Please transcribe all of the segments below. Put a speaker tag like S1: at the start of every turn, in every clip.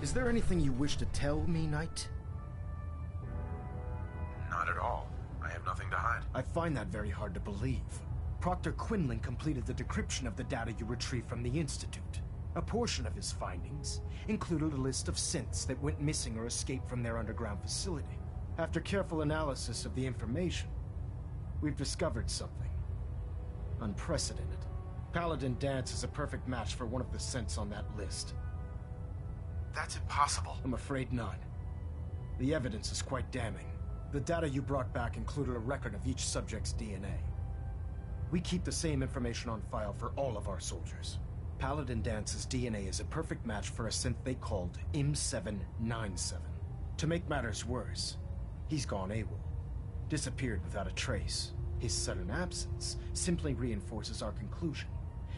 S1: Is there anything you wish to tell me, Knight?
S2: Not at all. I have nothing to hide.
S1: I find that very hard to believe. Proctor Quinlan completed the decryption of the data you retrieved from the Institute. A portion of his findings included a list of synths that went missing or escaped from their underground facility. After careful analysis of the information, we've discovered something unprecedented. Paladin Dance is a perfect match for one of the synths on that list.
S2: That's impossible.
S1: I'm afraid not. The evidence is quite damning. The data you brought back included a record of each subject's DNA. We keep the same information on file for all of our soldiers. Paladin Dance's DNA is a perfect match for a synth they called M797. To make matters worse, he's gone AWOL. Disappeared without a trace. His sudden absence simply reinforces our conclusion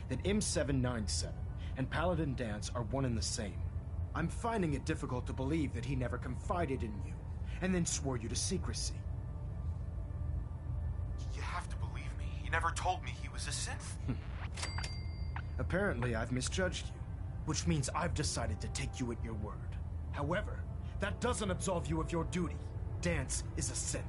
S1: that M797 and Paladin Dance are one and the same. I'm finding it difficult to believe that he never confided in you, and then swore you to secrecy.
S2: You have to believe me. He never told me he was a synth.
S1: Apparently, I've misjudged you, which means I've decided to take you at your word. However, that doesn't absolve you of your duty. Dance is a synth.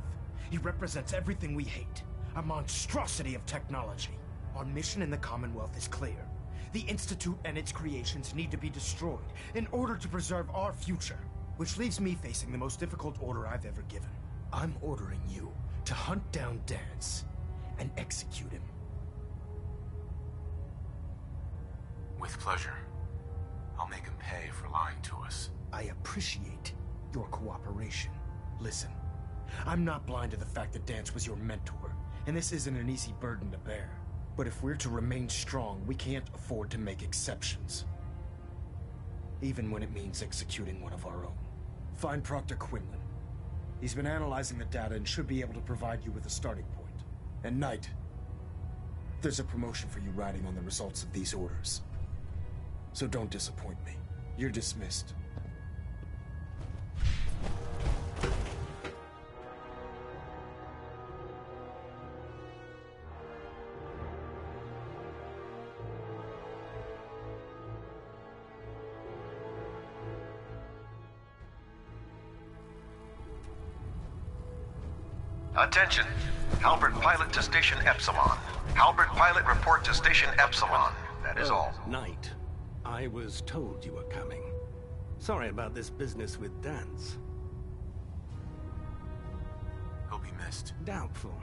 S1: He represents everything we hate, a monstrosity of technology. Our mission in the Commonwealth is clear. The Institute and its creations need to be destroyed in order to preserve our future, which leaves me facing the most difficult order I've ever given. I'm ordering you to hunt down Dance and execute him.
S2: With pleasure. I'll make him pay for lying to us.
S1: I appreciate your cooperation. Listen, I'm not blind to the fact that Dance was your mentor, and this isn't an easy burden to bear. But if we're to remain strong, we can't afford to make exceptions. Even when it means executing one of our own. Find Proctor Quinlan. He's been analyzing the data and should be able to provide you with a starting point. And Knight, there's a promotion for you riding on the results of these orders. So don't disappoint me. You're dismissed.
S3: Attention! Halbert Pilot to Station Epsilon. Halbert Pilot report to Station Epsilon. That is all.
S4: Knight, I was told you were coming. Sorry about this business with Dance.
S2: He'll be missed.
S4: Doubtful.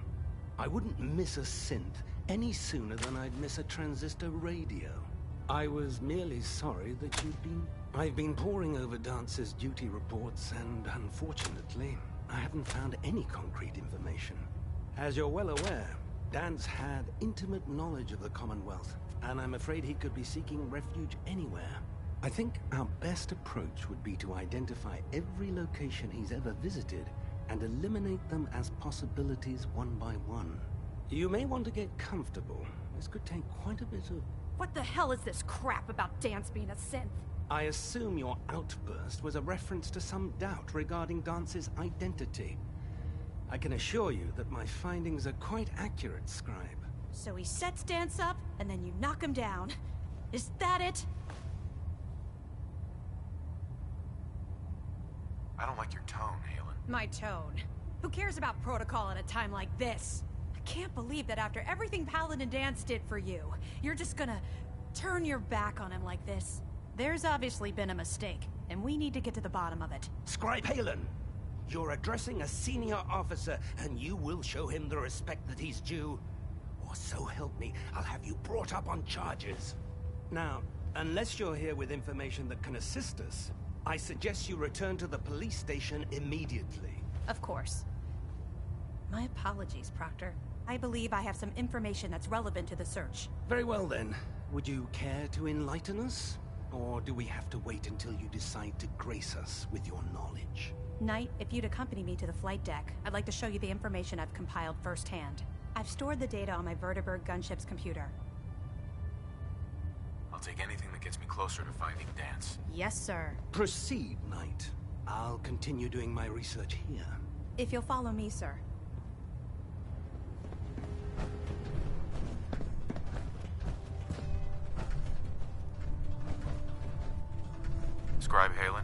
S4: I wouldn't miss a synth any sooner than I'd miss a transistor radio. I was merely sorry that I've been poring over Dance's duty reports, and unfortunately, I haven't found any concrete information. As you're well aware, Dance had intimate knowledge of the Commonwealth, and I'm afraid he could be seeking refuge anywhere. I think our best approach would be to identify every location he's ever visited and eliminate them as possibilities one by one. You may want to get comfortable. This could take quite a bit of...
S5: What the hell is this crap about Dance being a synth?
S4: I assume your outburst was a reference to some doubt regarding Dance's identity. I can assure you that my findings are quite accurate, Scribe.
S5: So he sets Dance up, and then you knock him down. Is that it?
S2: I don't like your tone, Halen.
S5: My tone. Who cares about protocol at a time like this? I can't believe that after everything Paladin Dance did for you, you're just gonna turn your back on him like this. There's obviously been a mistake, and we need to get to the bottom of it.
S4: Scribe Halen, you're addressing a senior officer, and you will show him the respect that he's due. Or so help me, I'll have you brought up on charges. Now, unless you're here with information that can assist us, I suggest you return to the police station immediately.
S5: Of course. My apologies, Proctor. I believe I have some information that's relevant to the search.
S4: Very well then. Would you care to enlighten us? Or do we have to wait until you decide to grace us with your knowledge?
S5: Knight, if you'd accompany me to the flight deck, I'd like to show you the information I've compiled firsthand. I've stored the data on my Vertibird gunship's computer.
S2: I'll take anything that gets me closer to finding Dance.
S5: Yes, sir.
S4: Proceed, Knight. I'll continue doing my research here.
S5: If you'll follow me, sir.
S2: Scribe Halen,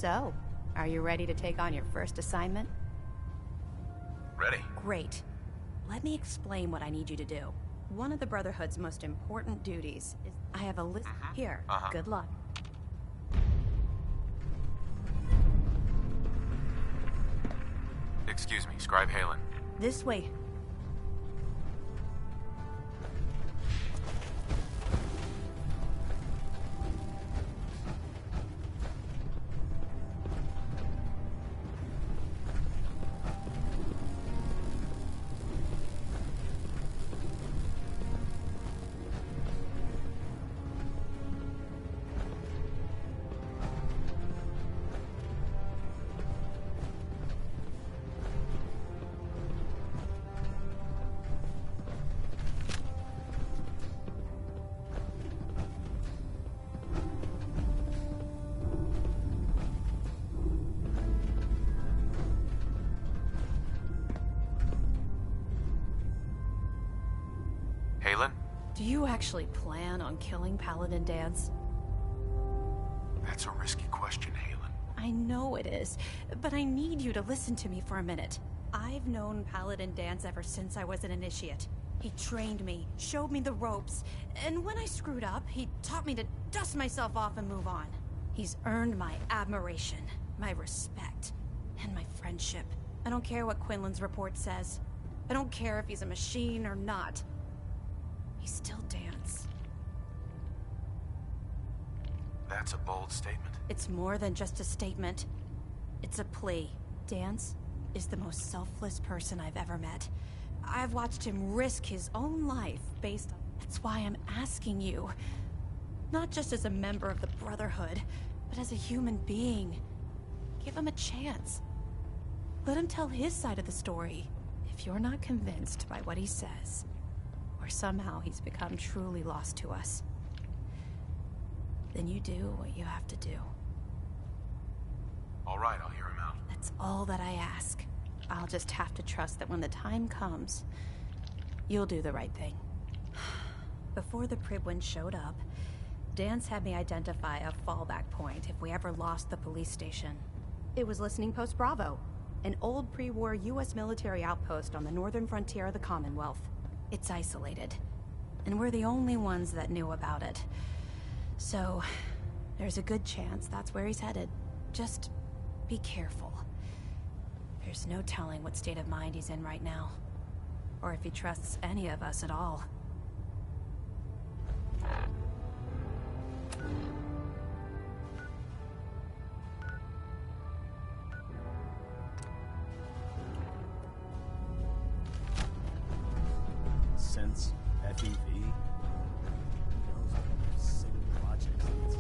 S5: So, are you ready to take on your first assignment?
S2: Ready?
S5: Great. Let me explain what I need you to do. One of the Brotherhood's most important duties is... I have a list here. Good luck.
S2: Excuse me, Scribe Halen.
S5: This way.
S2: Halen?
S5: Do you actually plan on killing Paladin Dance?
S2: That's a risky question, Halen.
S5: I know it is, but I need you to listen to me for a minute. I've known Paladin Dance ever since I was an initiate. He trained me, showed me the ropes, and when I screwed up, he taught me to dust myself off and move on. He's earned my admiration, my respect, and my friendship. I don't care what Quinlan's report says. I don't care if he's a machine or not. He's still Dance.
S2: That's a bold statement.
S5: It's more than just a statement. It's a plea. Dance is the most selfless person I've ever met. I've watched him risk his own life based on... That's why I'm asking you. Not just as a member of the Brotherhood, but as a human being. Give him a chance. Let him tell his side of the story. If you're not convinced by what he says, or somehow he's become truly lost to us, then you do what you have to do.
S2: All right, I'll hear him out.
S5: That's all that I ask. I'll just have to trust that when the time comes, you'll do the right thing. Before the Pribwin showed up, Dance had me identify a fallback point if we ever lost the police station. It was Listening Post Bravo, an old pre-war U.S. military outpost on the northern frontier of the Commonwealth. It's isolated, and we're the only ones that knew about it. So, there's a good chance that's where he's headed. Just be careful. There's no telling what state of mind he's in right now, or if he trusts any of us at all.
S6: Sense FEV. Those are sick projects.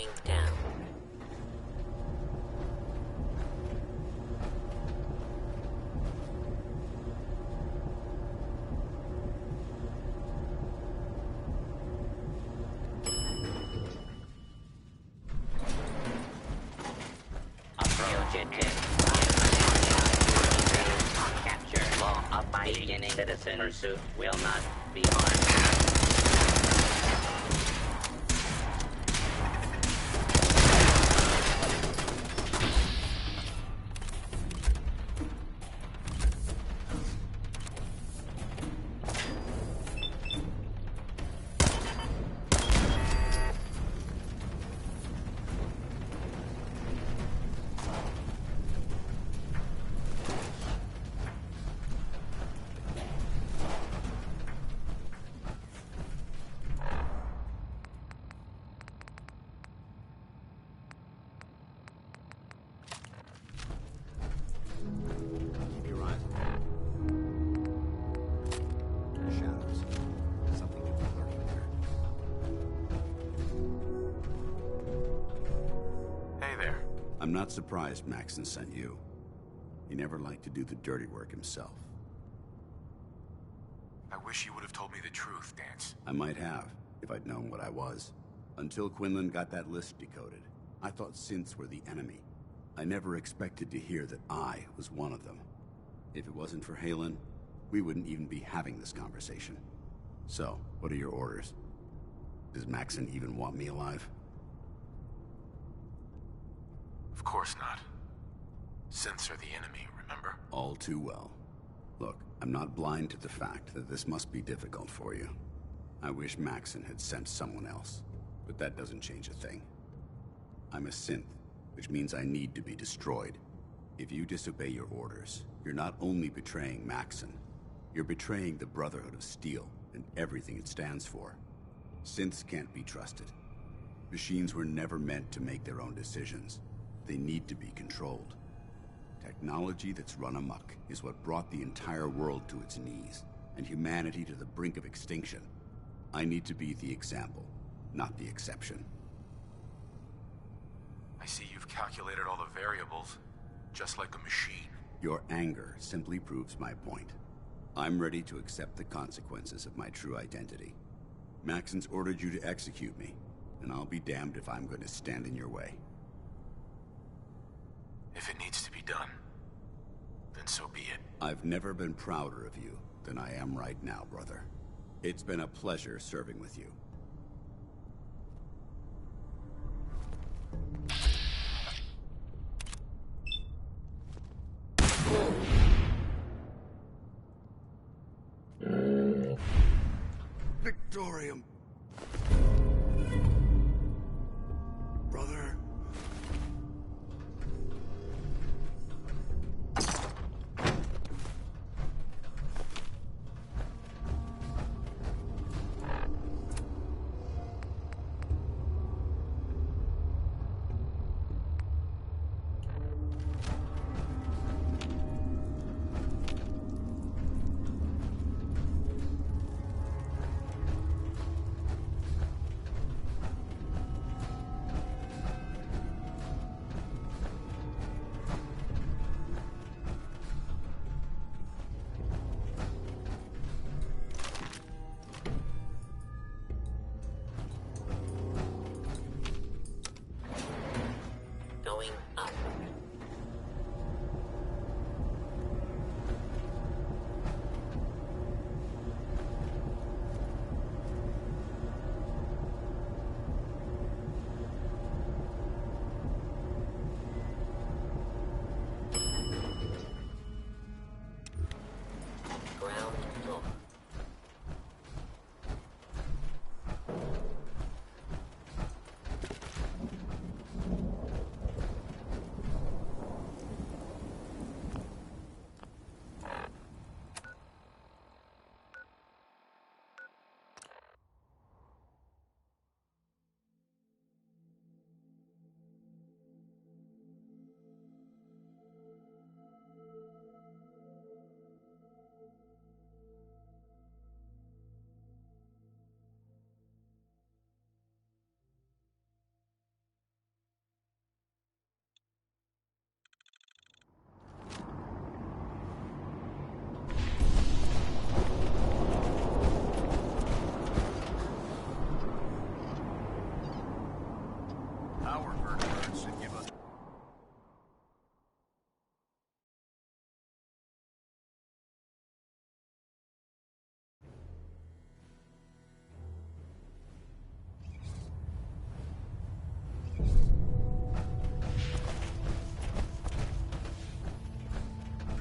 S7: going down. Capture. Law of my beginning. Citizen pursuit will not be harmed.
S6: Keep your eyes open. Shadows. Something could be lurking there.
S2: Hey there.
S8: I'm not surprised Maxon sent you. He never liked to do the dirty work himself.
S2: I wish you would have told me the truth, Dance.
S8: I might have, if I'd known what I was. Until Quinlan got that list decoded, I thought synths were the enemy. I never expected to hear that I was one of them. If it wasn't for Halen, we wouldn't even be having this conversation. So, what are your orders? Does Maxon even want me alive?
S2: Of course not. Synths are the enemy, remember?
S8: All too well. Look, I'm not blind to the fact that this must be difficult for you. I wish Maxon had sent someone else, but that doesn't change a thing. I'm a synth, which means I need to be destroyed. If you disobey your orders, you're not only betraying Maxon, you're betraying the Brotherhood of Steel and everything it stands for. Synths can't be trusted. Machines were never meant to make their own decisions. They need to be controlled. Technology that's run amok is what brought the entire world to its knees, and humanity to the brink of extinction. I need to be the example, not the exception.
S2: I see you've calculated all the variables, just like a machine.
S8: Your anger simply proves my point. I'm ready to accept the consequences of my true identity. Maxon's ordered you to execute me, and I'll be damned if I'm going to stand in your way.
S2: If it needs to be done, then so be it.
S8: I've never been prouder of you than I am right now, brother. It's been a pleasure serving with you. Victorium! Brother...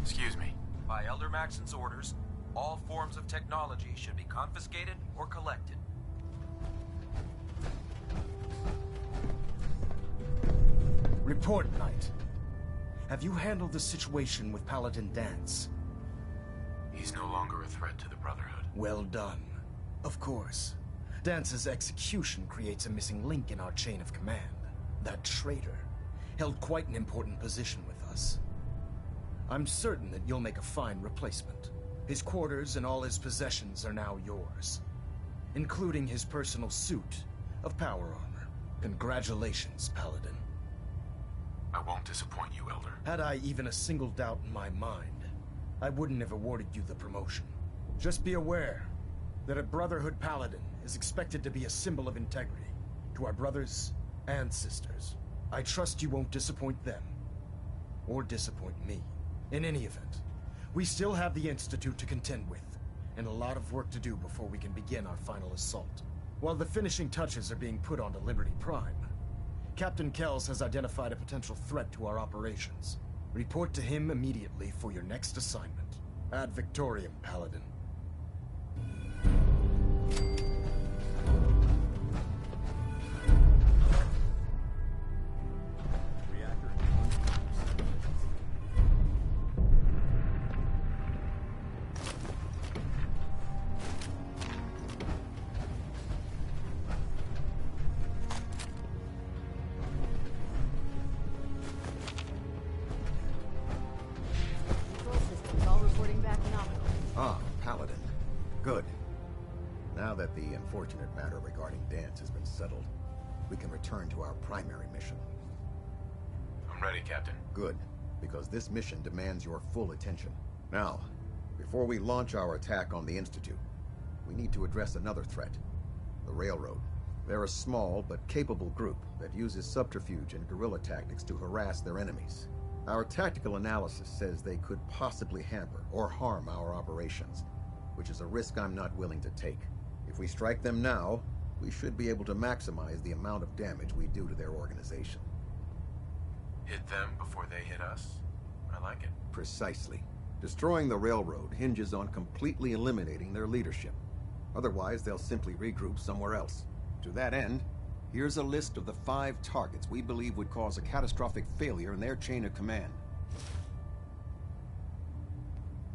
S2: Excuse me.
S9: By Elder Maxon's orders, all forms of technology should be confiscated or collected.
S1: Report, Knight. Have you handled the situation with Paladin Dance?
S2: He's no longer a threat to the Brotherhood.
S1: Well done. Of course. Dance's execution creates a missing link in our chain of command. That traitor held quite an important position with us. I'm certain that you'll make a fine replacement. His quarters and all his possessions are now yours, including his personal suit of power armor. Congratulations, Paladin.
S2: I won't disappoint you, Elder.
S1: Had I even a single doubt in my mind, I wouldn't have awarded you the promotion. Just be aware that a Brotherhood Paladin is expected to be a symbol of integrity to our brothers and sisters. I trust you won't disappoint them, or disappoint me. In any event, we still have the Institute to contend with, and a lot of work to do before we can begin our final assault. While the finishing touches are being put onto Liberty Prime, Captain Kells has identified a potential threat to our operations. Report to him immediately for your next assignment. Ad Victoriam, Paladin.
S6: Unfortunate matter regarding Dance has been settled. We can return to our primary mission.
S2: I'm ready, Captain.
S6: Good, because this mission demands your full attention. Now, before we launch our attack on the Institute, we need to address another threat, the Railroad. They're a small but capable group that uses subterfuge and guerrilla tactics to harass their enemies. Our tactical analysis says they could possibly hamper or harm our operations, which is a risk I'm not willing to take. If we strike them now, we should be able to maximize the amount of damage we do to their organization.
S2: Hit them before they hit us? I like it.
S6: Precisely. Destroying the railroad hinges on completely eliminating their leadership. Otherwise, they'll simply regroup somewhere else. To that end, here's a list of the 5 targets we believe would cause a catastrophic failure in their chain of command.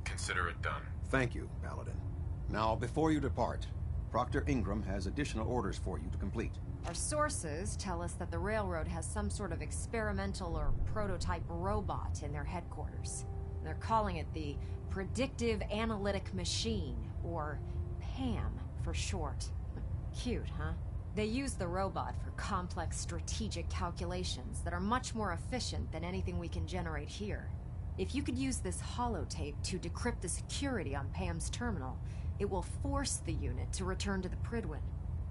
S2: Consider it done.
S6: Thank you, Paladin. Now, before you depart, Proctor Ingram has additional orders for you to complete.
S10: Our sources tell us that the Railroad has some sort of experimental or prototype robot in their headquarters. They're calling it the Predictive Analytic Machine, or PAM for short. Cute, huh? They use the robot for complex strategic calculations that are much more efficient than anything we can generate here. If you could use this holotape to decrypt the security on PAM's terminal, it will force the unit to return to the Pridwin.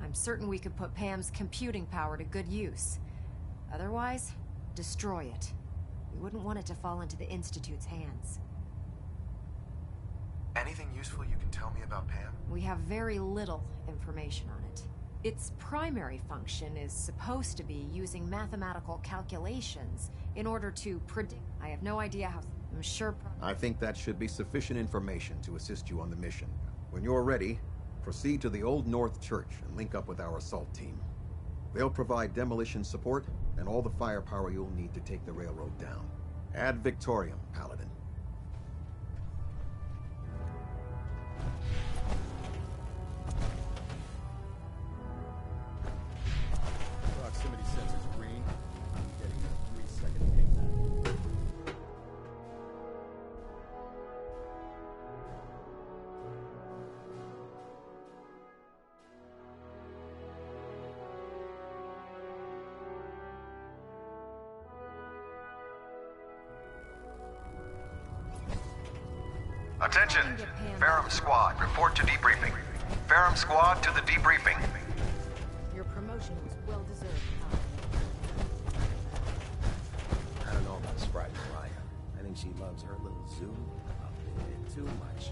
S10: I'm certain we could put PAM's computing power to good use. Otherwise, destroy it. We wouldn't want it to fall into the Institute's hands.
S2: Anything useful you can tell me about Pam?
S10: We have very little information on it. Its primary function is supposed to be using mathematical calculations in order to predict. I have no idea how. I'm sure.
S6: I think that should be sufficient information to assist you on the mission. When you're ready, proceed to the Old North Church and link up with our assault team. They'll provide demolition support and all the firepower you'll need to take the railroad down. Ad Victoriam, Paladin.
S11: Proximity sensors green. I'm getting a 3-second ping.
S3: Attention! Ferrum Squad, report to debriefing. Ferrum Squad to the debriefing.
S10: Your promotion was well deserved.
S11: I don't know about Sprite Mariah. I think she loves her little zoo a bit too much.